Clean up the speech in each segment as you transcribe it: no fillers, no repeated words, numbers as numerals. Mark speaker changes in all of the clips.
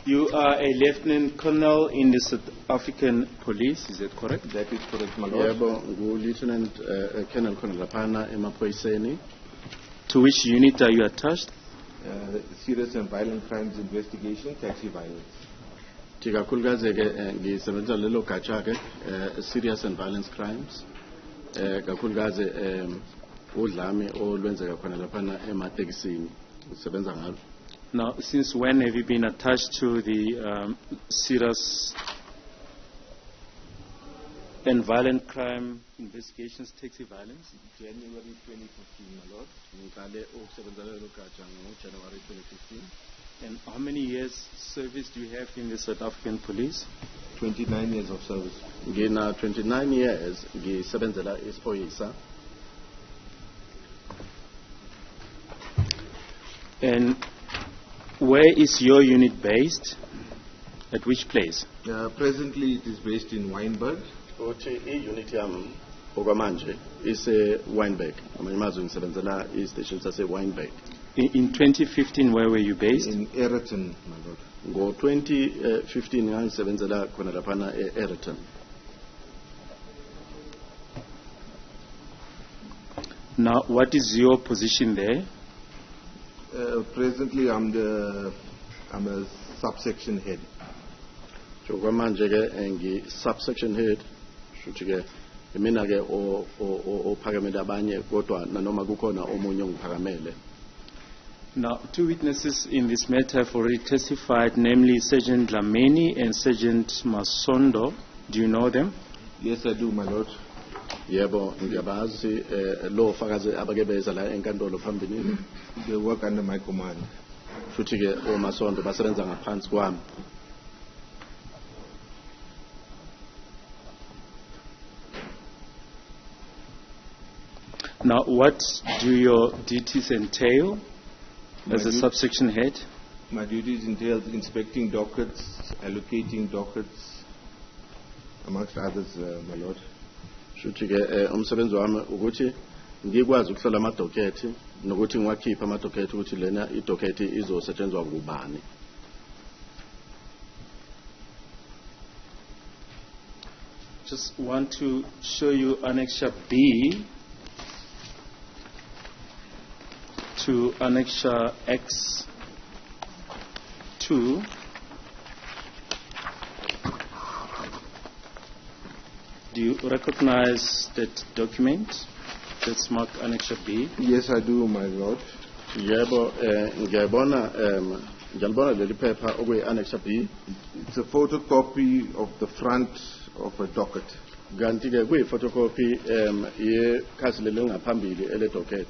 Speaker 1: You are a Lieutenant Colonel in the South African Police, is that correct?
Speaker 2: That is correct, my lord.
Speaker 3: Yebo, ngu-Lieutenant Colonel laphana emaphoyiseni.
Speaker 1: To which unit are you attached?
Speaker 2: Serious and violent crimes investigation, taxi violence.
Speaker 3: Tikakhulukazi ke ngisebenza lelo gatsha ke serious and violence crimes. Kakhulukazi udlame olwenzeka khona laphana ematekisini usebenza ngalo.
Speaker 1: Now, since when have you been attached to the serious and violent crime investigations, taxi violence?
Speaker 2: January 2015, my lord.
Speaker 3: Ngiqale ukusebenza lelo gatsha ngoJanuary 2015.
Speaker 1: And how many years service do you have in the South African Police?
Speaker 2: 29 years of service.
Speaker 3: Ngina 29 years ngisebenzela isiphoyisa.
Speaker 1: And where is your unit based? At which place?
Speaker 2: Presently, it is based in Wynberg.
Speaker 3: Uthi i-unit yami okwamanje ise-Wynberg. Amanye amazwe ngisebenzela i-station sase-Wynberg.
Speaker 1: In 2015, where were you based?
Speaker 2: In Ayrton, my lord.
Speaker 3: Ngo-2015 ngangisebenzela khona laphana e-Ayrton.
Speaker 1: Now, what is your position there?
Speaker 2: Presently, I'm a subsection head.
Speaker 3: Okwamanje ke ngi-subsection head. Shuthi ke mina ke ophakamela abanye kodwa nanoma kukhona omunye ongiphakamele.
Speaker 1: Now, two witnesses in this matter have already testified, namely Sergeant Dlamini and Sergeant Masondo. Do you know them?
Speaker 2: Yes, I do, my lord.
Speaker 3: Yebo, ngiyabazi lo fakazi abake beza la enkantolo phambili.
Speaker 2: They work under my command.
Speaker 3: Futhi ke oMasondo basebenza ngaphansi kwami.
Speaker 1: Now, what do your duties entail as a subsection head?
Speaker 2: My duties entail inspecting dockets, allocating dockets, amongst others, my lord.
Speaker 3: Shuthi ke umsebenzi wami ukuthi ngikwazi ukuhlola amadokethi nokuthi ngiwakhipha amadokethi ukuthi lena idokethi izosetshenzwa ngubani.
Speaker 1: Just want to show you Annexure B to Annexure X2. Do you recognize that document that's marked Annexure B?
Speaker 2: Yes, I do, my lord.
Speaker 3: Yebo, ngiyabona leli phepha okuyi-Annexure B.
Speaker 2: It's a photocopy of the front of a docket.
Speaker 3: Kanti ke kuyi-photocopy yekhasi leli ngaphambili ele docket.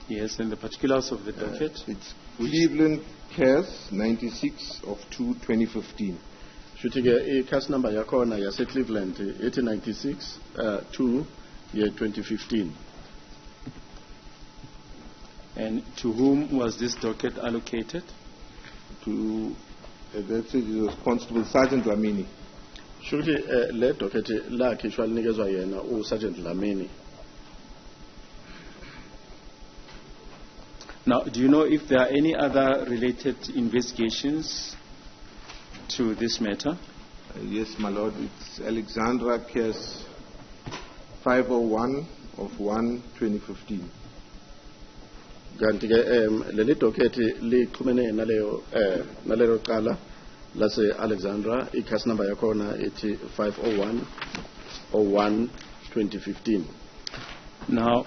Speaker 1: Yes, and the particulars of the docket?
Speaker 2: It's Cleveland Cass 96 of 2/2015.
Speaker 3: Shuthi ke ikhasi number yakhona yase Cleveland ethi 96 2 year 2015.
Speaker 1: And to whom was this docket allocated?
Speaker 2: To that's it was Constable Sergeant Dlamini.
Speaker 3: Shuthi le docket lakhishwa linikezwa yena uSergeant Dlamini.
Speaker 1: Now, do you know if there are any other related investigations to this matter?
Speaker 2: Yes, my lord. It's Alexandra case 501 of 1/2015.
Speaker 3: Kanti ke leli docket lixhumene nalelo qala lase Alexandra, ikhasi number yakhona ethi 501 01/2015.
Speaker 1: Now,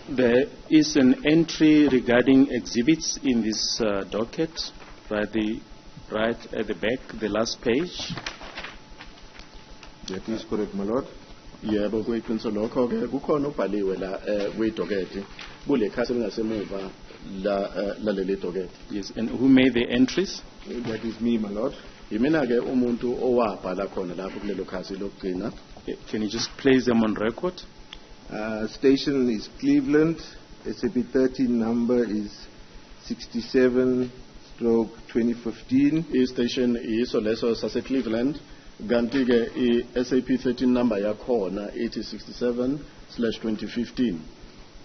Speaker 1: there is an entry regarding exhibits in this docket, right at the back, the last page.
Speaker 2: That is correct, my lord.
Speaker 3: Yebo, kuyiqiniso lokho ke kukhona ubhaliwe la kwidocket kule khasi lingasemuva la leli docket.
Speaker 1: Yes, and who made the entries?
Speaker 2: That is me, my lord.
Speaker 3: Yimina ke umuntu owabhala khona lapho kulelo khasi lokugcina.
Speaker 1: Can you just place them on record?
Speaker 2: Station is Cleveland. SAP 13 number is 67/2015.
Speaker 3: I-station yiso leso sase Cleveland. Kanti ke i-SAP 13 number yakhona ethi 67/2015.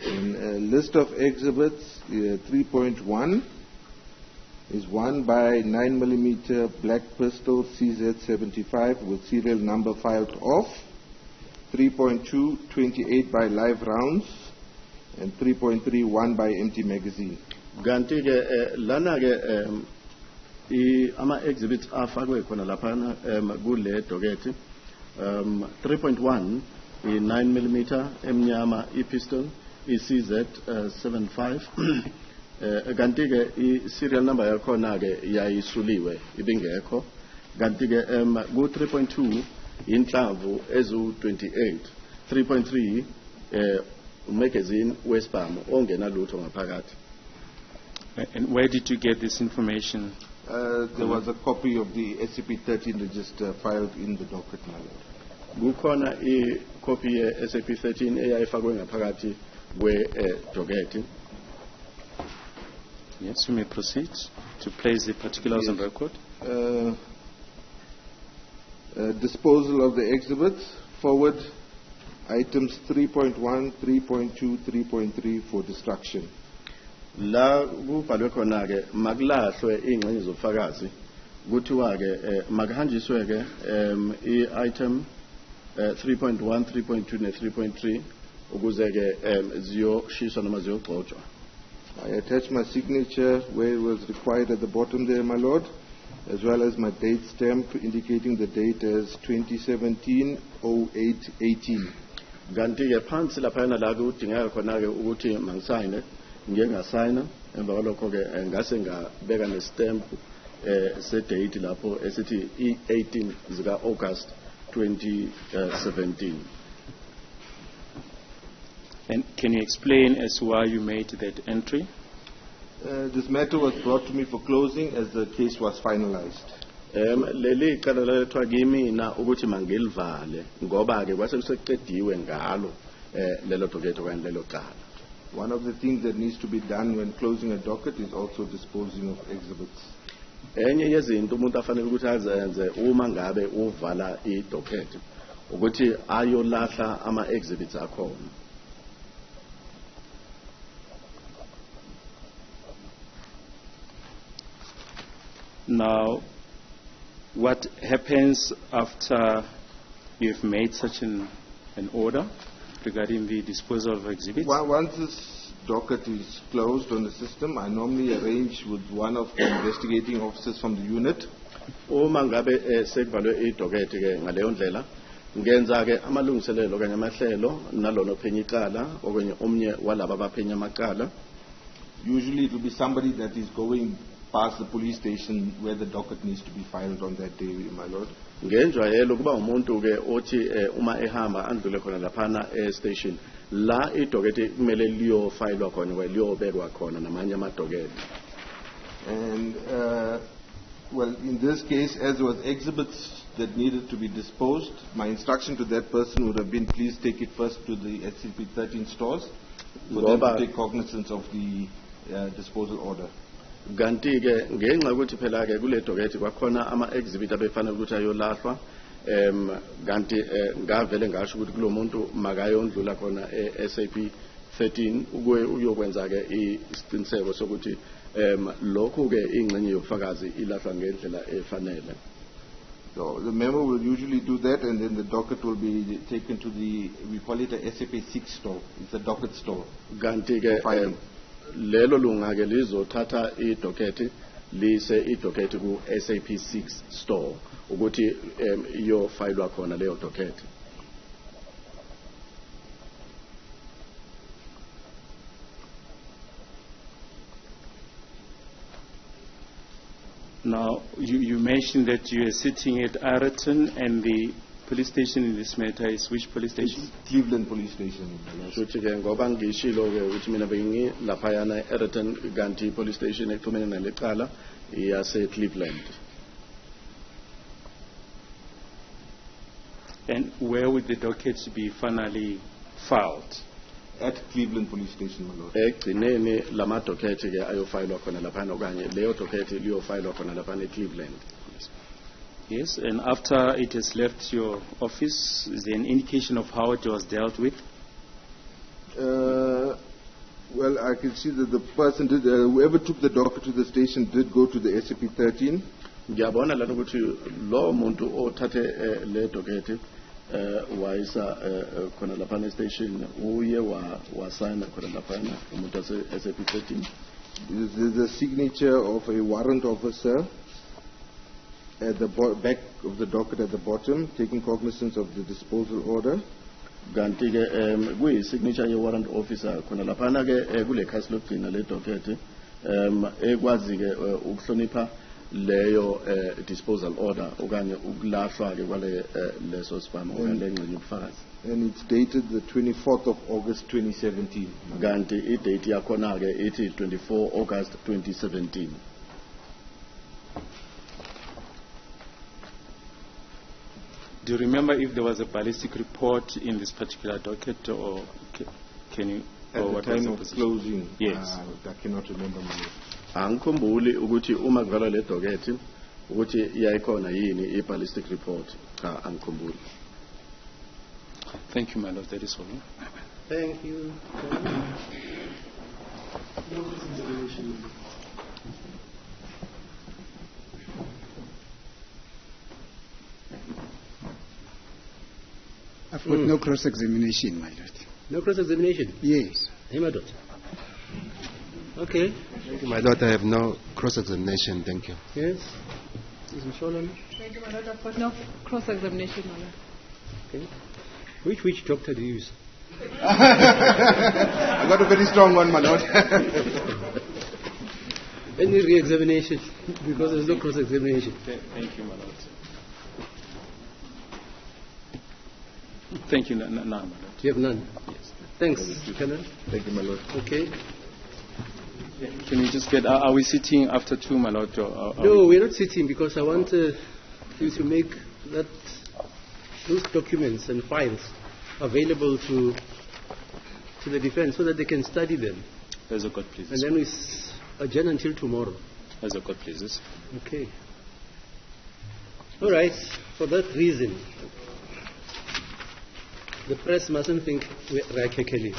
Speaker 2: And list of exhibits 3.1 is 1 by 9mm black pistol CZ75 with serial number filed off, 3.2 28 by live rounds, and 3.3 1 by empty magazine.
Speaker 3: Ganti ke lana ke ama exhibits afakwe khona lapha kule docket 3.1 i 9mm emnyama I pistol I CZ75 kanti ke I serial number yakhona ke yayisuliwe ibingekho kanti ke ku 3.2 inhlamvu ezu 28 3.3 magazine wespam ongena lutho ngaphakathi.
Speaker 1: And where did you get this information?
Speaker 2: There was a copy of the SCP-13 register filed in the docket, my lord.
Speaker 3: Kukhona I copy ye SCP-13 eyayifakwe ngaphakathi kwe docket.
Speaker 1: Yes, you may proceed to place the particulars on record.
Speaker 2: Disposal of the exhibits. Forward items 3.1, 3.2, 3.3 for destruction.
Speaker 3: La kubhalwe khona ke makulahlwe ingxenye zofakazi kuthiwa ke makahanjiswe ke I-item 3.1, 3.2 ne 3.3 ukuze ke ziyoshiswa noma ziyogxotshwa.
Speaker 2: I attach my signature where it was required at the bottom there, my lord, as well as my date stamp indicating the date as 2017-08-18.
Speaker 3: Kanti ke phansi laphana la kudingeka khona ke ukuthi mangisayine ngeke ngasayina emva kwalokho ke ngase ngabeka nestamp sedate lapho esithi I-18 zika August 2017.
Speaker 1: And can you explain as to why you made that entry?
Speaker 2: This matter was brought to me for closing as the case was finalized.
Speaker 3: Leli cala lethwa kimi na ukuthi mangilivale ngoba ke kwase kuseqediwe ngalo lelo docket okanye lelo cala.
Speaker 2: One of the things that needs to be done when closing a docket is also disposing of exhibits.
Speaker 3: Enye yezinto umuntu afanele ukuthi azenze uma ngabe uvala I-docket ukuthi ayolahla ama exhibits akhona.
Speaker 1: Now, what happens after you've made such an order regarding the disposal of exhibits?
Speaker 2: Once this docket is closed on the system, I normally arrange with one of the investigating officers from the unit.
Speaker 3: Uma ngabe sekuvalwe I-docket ke ngaleyo ndlela ngenza ke amalungiselelo kanye amahlelo nalono phenya icala okwenye omnye walaba abaphenya amacala.
Speaker 2: Usually it will be somebody that is going past the police station where the docket needs to be filed on that day, my lord.
Speaker 3: Ngenjwayelo kuba umuntu ke othi uma ehamba andlule khona laphana station la I-docket kumele liyo filwa khona liyobekwa khona namanye ama-docket.
Speaker 2: And well, in this case, as there was exhibits that needed to be disposed, my instruction to that person would have been, please take it first to the SCP-13 stores for them to take cognizance of the disposal order.
Speaker 3: Ganti ke ngenxa ukuthi phela ke kule docket kwakhona ama exhibit abefanele ukuthi ayolahlwa kanti ngavele ngasho ukuthi kulo muntu makayondlula khona SAP 13 ukuye uyokwenza ke isiqiniseko sokuthi lokho ke ingxenye yofakazi ilahlwa ngendlela efanele.
Speaker 2: So the member will usually do that, and then the docket will be taken to the, we call it a SAP6 store. It's a docket store.
Speaker 3: Ganti ke lelo lunga ke lizothatha I-docket lise I-docket ku SAP6 store ukuthi iyo filwa khona leyo docket.
Speaker 1: Now, you mentioned that you are sitting at Ireton, and the police station in this matter is which police station?
Speaker 2: It's Cleveland Police Station.
Speaker 3: Shuthi ke ngoba ngishilo ke ukuthi mina bengi laphayana Ireton kanti police station ekuphumene nalecala yase Cleveland.
Speaker 1: And where would the dockets be finally filed?
Speaker 2: At Cleveland Police Station, my lord.
Speaker 3: Ekugcineni lama docket ke ayofilwa khona laphana okanye leyo docket liyofilwa khona laphana eCleveland.
Speaker 1: Yes, and after it has left your office, is there an indication of how it was dealt with?
Speaker 2: Well, I can see that the person did, whoever took the docket to the station did go to the SCP-13.
Speaker 3: Ngiyabona lana ukuthi lo muntu othathe le docket wayisa khona lapha station uye wasayina khona lapha umuntu wase SCP-13.
Speaker 2: There's a signature of a warrant officer at the back of the docket at the bottom, taking cognizance of the disposal order.
Speaker 3: Kanti ke kuyi signature ye warrant officer khona lapha ke kule khasi lokugcina le docket ekwazi ke ukuhlonipha leyo disposal order okanye ukulahlwa ke kwale leso sibhamu okanye lengxenye ubufakazi.
Speaker 2: And it's dated the 24th of August 2017.
Speaker 3: Kanti i-date yakhona ke ithi 24 August 2017.
Speaker 1: Do you remember if there was a ballistic report in this particular docket, or can you?
Speaker 2: At the time of closing,
Speaker 1: yes.
Speaker 2: I cannot remember.
Speaker 3: Angikhumbuli ukuthi uma kuvalwa le docket ukuthi yayikhona yini i-ballistic report. Cha, angikhumbuli.
Speaker 1: Thank you, my lord. That is all.
Speaker 4: Thank you.
Speaker 5: I've got no cross-examination, my lord.
Speaker 4: No cross-examination?
Speaker 5: Yes.
Speaker 4: Hey, my daughter. Okay.
Speaker 6: Thank you, my lord. I have no cross-examination. Thank you.
Speaker 4: Yes. Ms. Msholana?
Speaker 7: Thank you, my lord. I've got no cross-examination, my lord.
Speaker 4: Okay. Which doctor do you use?
Speaker 2: I got a very strong one, my lord.
Speaker 4: Any re-examination? Because there's no cross-examination.
Speaker 1: Thank you, my lord. Thank you, none, my lord.
Speaker 4: You have none?
Speaker 1: Yes.
Speaker 4: Thanks, Colonel.
Speaker 2: Thank you, my lord.
Speaker 4: Okay.
Speaker 1: Can we just get? Are we sitting after 2, my lord? Or
Speaker 4: No, we're not sitting because I want you to make those documents and files available to the defense so that they can study them.
Speaker 1: As a court pleases.
Speaker 4: And then we adjourn until tomorrow.
Speaker 1: As a court pleases.
Speaker 4: Okay. All right. For that reason, the press mustn't think we're kekelis.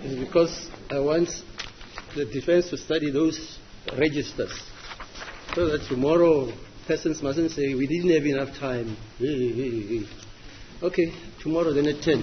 Speaker 4: It's because I want the defense to study those registers so that tomorrow persons mustn't say we didn't have enough time. Okay, tomorrow then at 10.